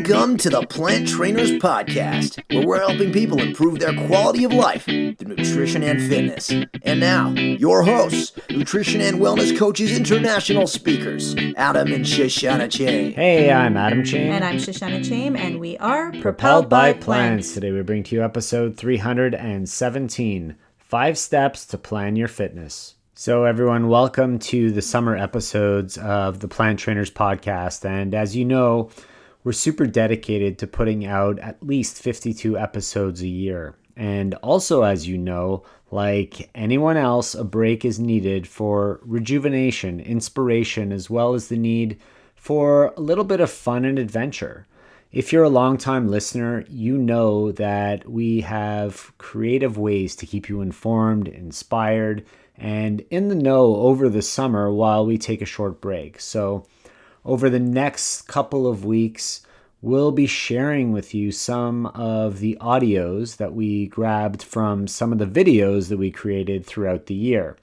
Welcome to the Plant Trainers Podcast, where we're helping people improve their quality of life through nutrition and fitness. And now, your hosts, nutrition and wellness coaches, international speakers, Adam and Shoshana Chaim. Hey, I'm Adam Chaim. And I'm Shoshana Chaim, and we are Propelled by Plants. Today we bring to you episode 317, 5 Steps to Plan Your Fitness. So everyone, welcome to the summer episodes of the Plant Trainers Podcast. And as you know, we're super dedicated to putting out at least 52 episodes a year. And also, as you know, like anyone else, a break is needed for rejuvenation, inspiration, as well as the need for a little bit of fun and adventure. If you're a longtime listener, you know that we have creative ways to keep you informed, inspired, and in the know over the summer while we take a short break. So over the next couple of weeks, we'll be sharing with you some of the audios that we grabbed from some of the videos that we created throughout the year.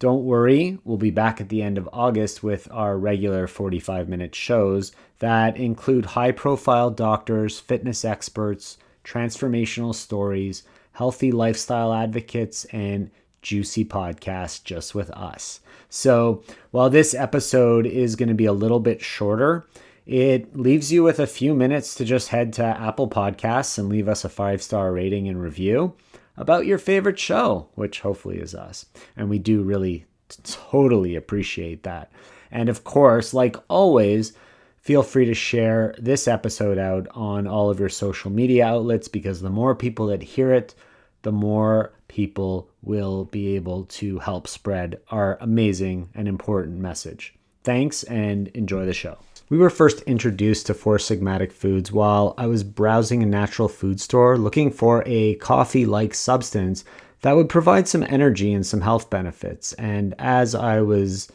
Don't worry, we'll be back at the end of August with our regular 45-minute shows that include high-profile doctors, fitness experts, transformational stories, healthy lifestyle advocates, and juicy podcast just with us. So while this episode is going to be a little bit shorter, it leaves you with a few minutes to just head to Apple Podcasts and leave us a 5-star rating and review about your favorite show, which hopefully is us. And we do really totally appreciate that. And of course, like always, feel free to share this episode out on all of your social media outlets, because the more people that hear it, the more people will be able to help spread our amazing and important message. Thanks and enjoy the show. We were first introduced to Four Sigmatic Foods while I was browsing a natural food store looking for a coffee-like substance that would provide some energy and some health benefits. And as I was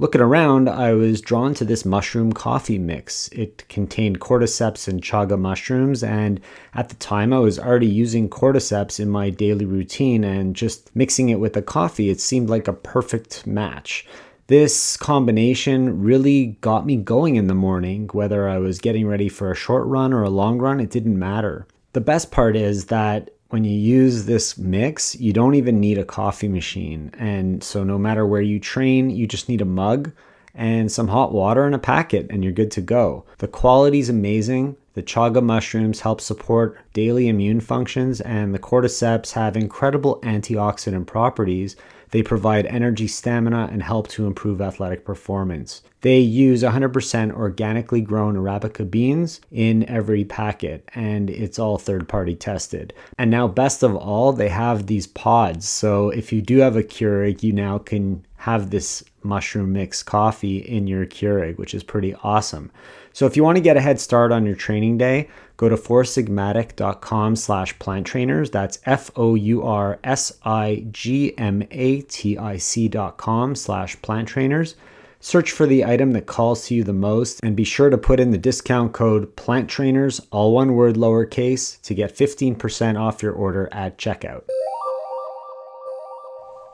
looking around, I was drawn to this mushroom coffee mix. It contained cordyceps and chaga mushrooms, and at the time I was already using cordyceps in my daily routine, and just mixing it with the coffee, it seemed like a perfect match. This combination really got me going in the morning. Whether I was getting ready for a short run or a long run, it didn't matter. The best part is that when you use this mix, you don't even need a coffee machine. And so no matter where you train, you just need a mug and some hot water and a packet, and you're good to go. The quality is amazing. The chaga mushrooms help support daily immune functions, and the cordyceps have incredible antioxidant properties. They provide energy, stamina, and help to improve athletic performance. They use 100% organically grown Arabica beans in every packet, and it's all third-party tested. And now, best of all, they have these pods. So if you do have a Keurig, you now can have this mushroom mix coffee in your Keurig, which is pretty awesome. So if you want to get a head start on your training day, go to foursigmatic.com/planttrainers. That's foursigmatic.com/planttrainers. Search for the item that calls to you the most, and be sure to put in the discount code PLANTTRAINERS, all one word lowercase, to get 15% off your order at checkout.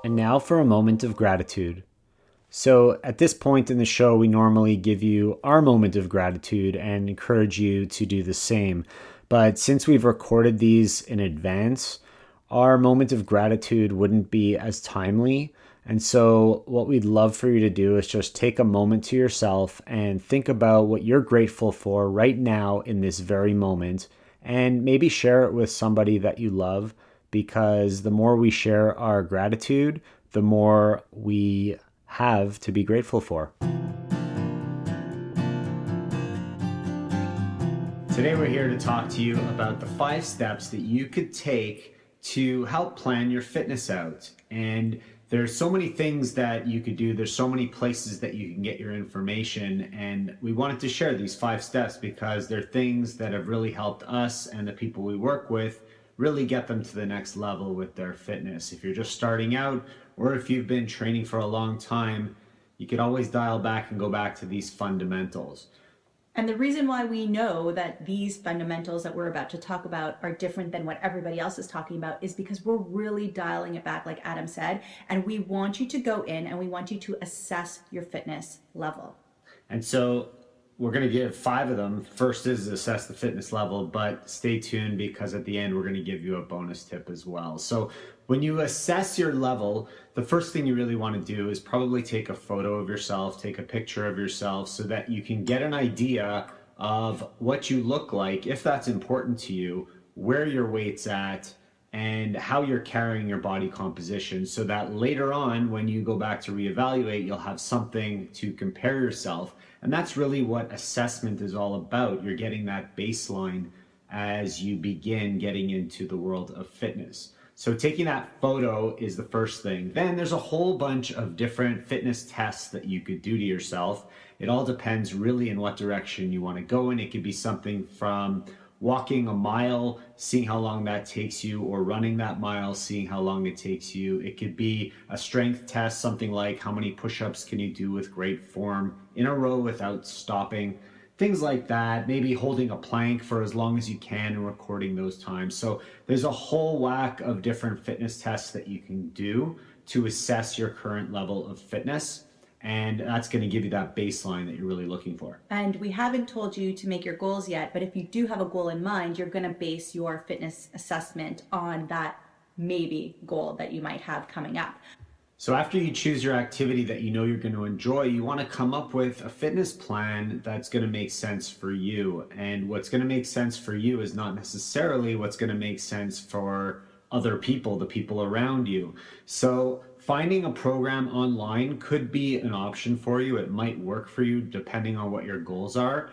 And now for a moment of gratitude. So at this point in the show, we normally give you our moment of gratitude and encourage you to do the same. But since we've recorded these in advance, our moment of gratitude wouldn't be as timely. And so what we'd love for you to do is just take a moment to yourself and think about what you're grateful for right now in this very moment, and maybe share it with somebody that you love, because the more we share our gratitude, the more we have to be grateful for. Today we're here to talk to you about the 5 steps that you could take to help plan your fitness out. And there's so many things that you could do. There's so many places that you can get your information. And we wanted to share these 5 steps because they're things that have really helped us and the people we work with really get them to the next level with their fitness. If you're just starting out, or if you've been training for a long time, you could always dial back and go back to these fundamentals. And the reason why we know that these fundamentals that we're about to talk about are different than what everybody else is talking about is because we're really dialing it back, like Adam said, and we want you to go in and we want you to assess your fitness level. And so we're going to give 5 of them. First is assess the fitness level, but stay tuned because at the end, we're going to give you a bonus tip as well. So when you assess your level, the first thing you really want to do is probably take a photo of yourself, take a picture of yourself so that you can get an idea of what you look like, if that's important to you, where your weight's at, and how you're carrying your body composition, so that later on, when you go back to reevaluate, you'll have something to compare yourself. And that's really what assessment is all about. You're getting that baseline as you begin getting into the world of fitness. So taking that photo is the first thing. Then there's a whole bunch of different fitness tests that you could do to yourself. It all depends really in what direction you want to go in. It could be something from walking a mile, seeing how long that takes you, or running that mile, seeing how long it takes you. It could be a strength test, something like how many push-ups can you do with great form in a row without stopping, things like that. Maybe holding a plank for as long as you can and recording those times. So there's a whole whack of different fitness tests that you can do to assess your current level of fitness. And that's going to give you that baseline that you're really looking for. And we haven't told you to make your goals yet, but if you do have a goal in mind, you're going to base your fitness assessment on that maybe goal that you might have coming up. So after you choose your activity that you know you're going to enjoy, you want to come up with a fitness plan that's going to make sense for you. And what's going to make sense for you is not necessarily what's going to make sense for other people, the people around you. So finding a program online could be an option for you. It might work for you depending on what your goals are.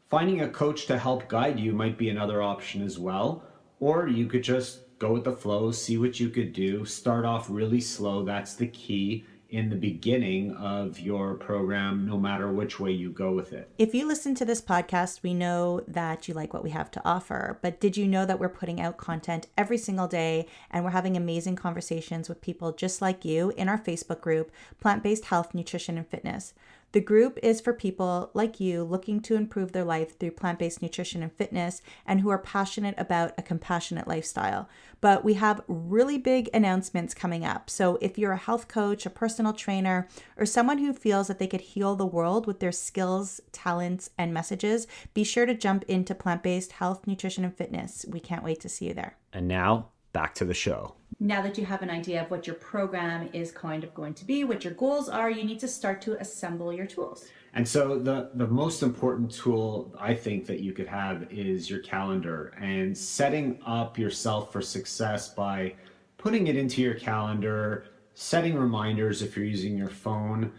Finding a coach to help guide you might be another option as well. Or you could just go with the flow, see what you could do, start off really slow. That's the key in the beginning of your program, no matter which way you go with it. If you listen to this podcast, we know that you like what we have to offer, but did you know that we're putting out content every single day and we're having amazing conversations with people just like you in our Facebook group, Plant-Based Health, Nutrition, and Fitness. The group is for people like you looking to improve their life through plant-based nutrition and fitness and who are passionate about a compassionate lifestyle. But we have really big announcements coming up. So if you're a health coach, a personal trainer, or someone who feels that they could heal the world with their skills, talents, and messages, be sure to jump into Plant-Based Health, Nutrition, and Fitness. We can't wait to see you there. And now, back to the show. Now that you have an idea of what your program is kind of going to be, what your goals are, you need to start to assemble your tools. And so the most important tool I think that you could have is your calendar, and setting up yourself for success by putting it into your calendar, setting reminders if you're using your phone.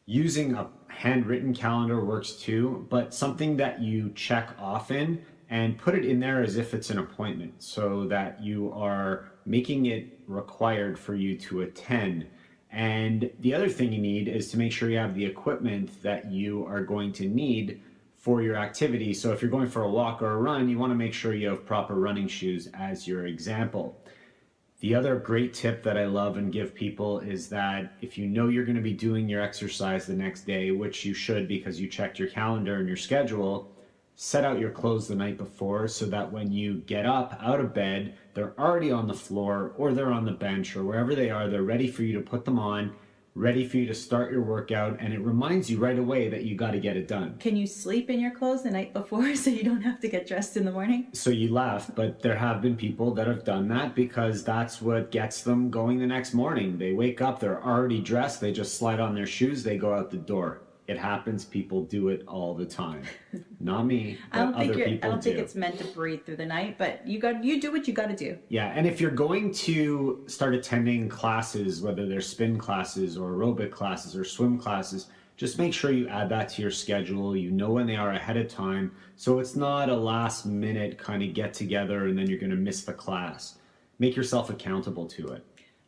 Using a handwritten calendar works too, but something that you check often, and put it in there as if it's an appointment so that you are making it required for you to attend. And the other thing you need is to make sure you have the equipment that you are going to need for your activity. So if you're going for a walk or a run, you want to make sure you have proper running shoes as your example. The other great tip that I love and give people is that if you know you're going to be doing your exercise the next day, which you should because you checked your calendar and your schedule, set out your clothes the night before so that when you get up out of bed, they're already on the floor or they're on the bench or wherever they are. They're ready for you to put them on, ready for you to start your workout, and it reminds you right away that you got to get it done. Can you sleep in your clothes the night before so you don't have to get dressed in the morning? So you laugh, but there have been people that have done that because that's what gets them going the next morning. They wake up, they're already dressed, they just slide on their shoes, they go out the door. It happens. People do it all the time. Not me, but other people do. I don't think it's meant to breathe through the night, but you do what you got to do. Yeah, and if you're going to start attending classes, whether they're spin classes or aerobic classes or swim classes, just make sure you add that to your schedule. You know when they are ahead of time, so it's not a last minute kind of get together and then you're going to miss the class. Make yourself accountable to it.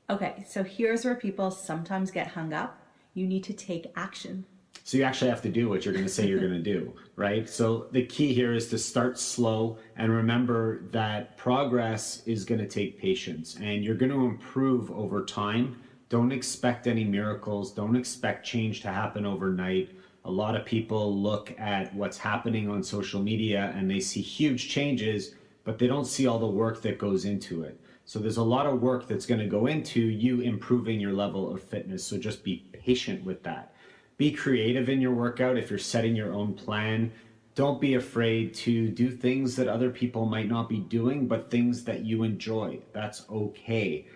Okay, so here's where people sometimes get hung up. You need to take action. So you actually have to do what you're going to say you're going to do, right? So the key here is to start slow and remember that progress is going to take patience and you're going to improve over time. Don't expect any miracles. Don't expect change to happen overnight. A lot of people look at what's happening on social media and they see huge changes, but they don't see all the work that goes into it. So there's a lot of work that's going to go into you improving your level of fitness. So just be patient with that. Be creative in your workout if you're setting your own plan. Don't be afraid to do things that other people might not be doing, but things that you enjoy. That's okay.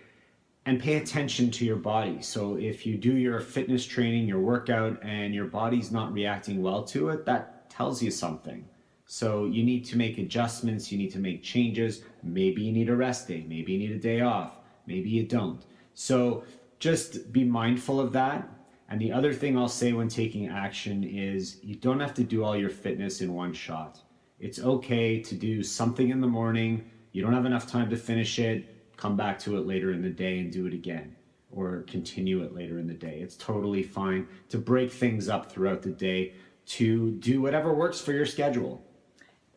And pay attention to your body. So if you do your fitness training, your workout, and your body's not reacting well to it, that tells you something. So you need to make adjustments, you need to make changes. Maybe you need a rest day, maybe you need a day off, maybe you don't. So just be mindful of that. And the other thing I'll say when taking action is you don't have to do all your fitness in one shot. It's okay to do something in the morning. You don't have enough time to finish it. Come back to it later in the day and do it again, or continue it later in the day. It's totally fine to break things up throughout the day to do whatever works for your schedule.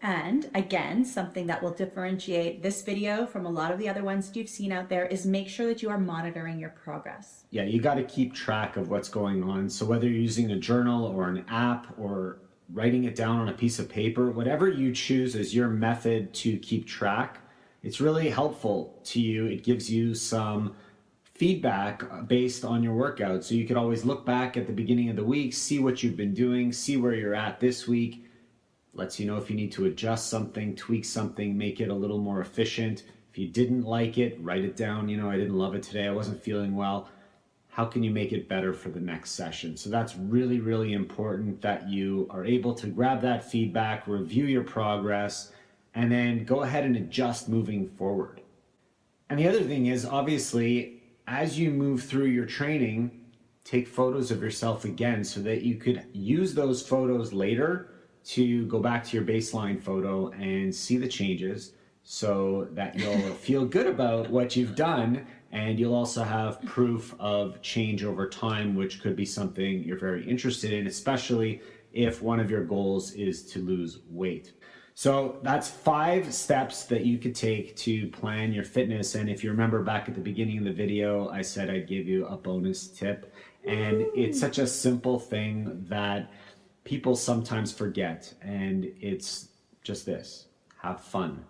And again, something that will differentiate this video from a lot of the other ones that you've seen out there is make sure that you are monitoring your progress. Yeah, you got to keep track of what's going on. So whether you're using a journal or an app or writing it down on a piece of paper, whatever you choose as your method to keep track, it's really helpful to you. It gives you some feedback based on your workout. So you could always look back at the beginning of the week, see what you've been doing, see where you're at this week. Lets you know if you need to adjust something, tweak something, make it a little more efficient. If you didn't like it, write it down. I didn't love it today. I wasn't feeling well. How can you make it better for the next session? So that's really, really important that you are able to grab that feedback, review your progress, and then go ahead and adjust moving forward. And the other thing is, obviously, as you move through your training, take photos of yourself again so that you could use those photos later to go back to your baseline photo and see the changes so that you'll feel good about what you've done, and you'll also have proof of change over time, which could be something you're very interested in, especially if one of your goals is to lose weight. So that's 5 steps that you could take to plan your fitness. And if you remember back at the beginning of the video, I said I'd give you a bonus tip. And it's such a simple thing that people sometimes forget. And it's just this: have fun.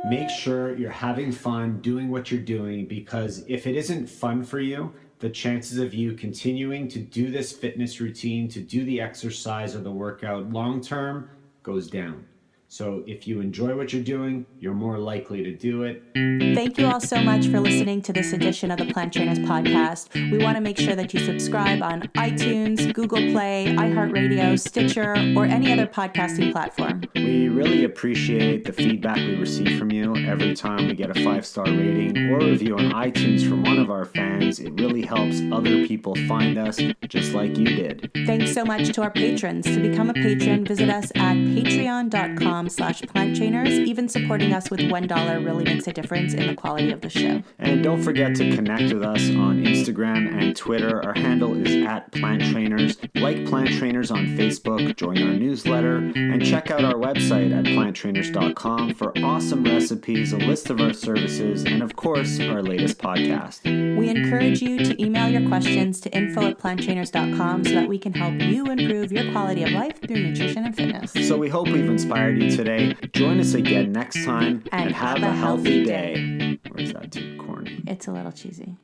Make sure you're having fun doing what you're doing, because if it isn't fun for you, the chances of you continuing to do this fitness routine, to do the exercise or the workout long term goes down. So if you enjoy what you're doing, you're more likely to do it. Thank you all so much for listening to this edition of the Plant Trainers Podcast. We want to make sure that you subscribe on iTunes, Google Play, iHeartRadio, Stitcher, or any other podcasting platform. We really appreciate the feedback we receive from you every time we get a 5-star rating or review on iTunes from one of our fans. It really helps other people find us just like you did. Thanks so much to our patrons. To become a patron, visit us at patreon.com/planttrainers. Even supporting us with $1 really makes a difference in the quality of the show. And don't forget to connect with us on Instagram and Twitter. Our handle is @PlantTrainers. Like Plant Trainers on Facebook, join our newsletter, and check out our website at planttrainers.com for awesome recipes, a list of our services, and of course, our latest podcast. We encourage you to email your questions to info@planttrainers.com so that we can help you improve your quality of life through nutrition and fitness. So we hope we've inspired you today. Join us again next time and have a healthy day. Or is that too corny? It's a little cheesy.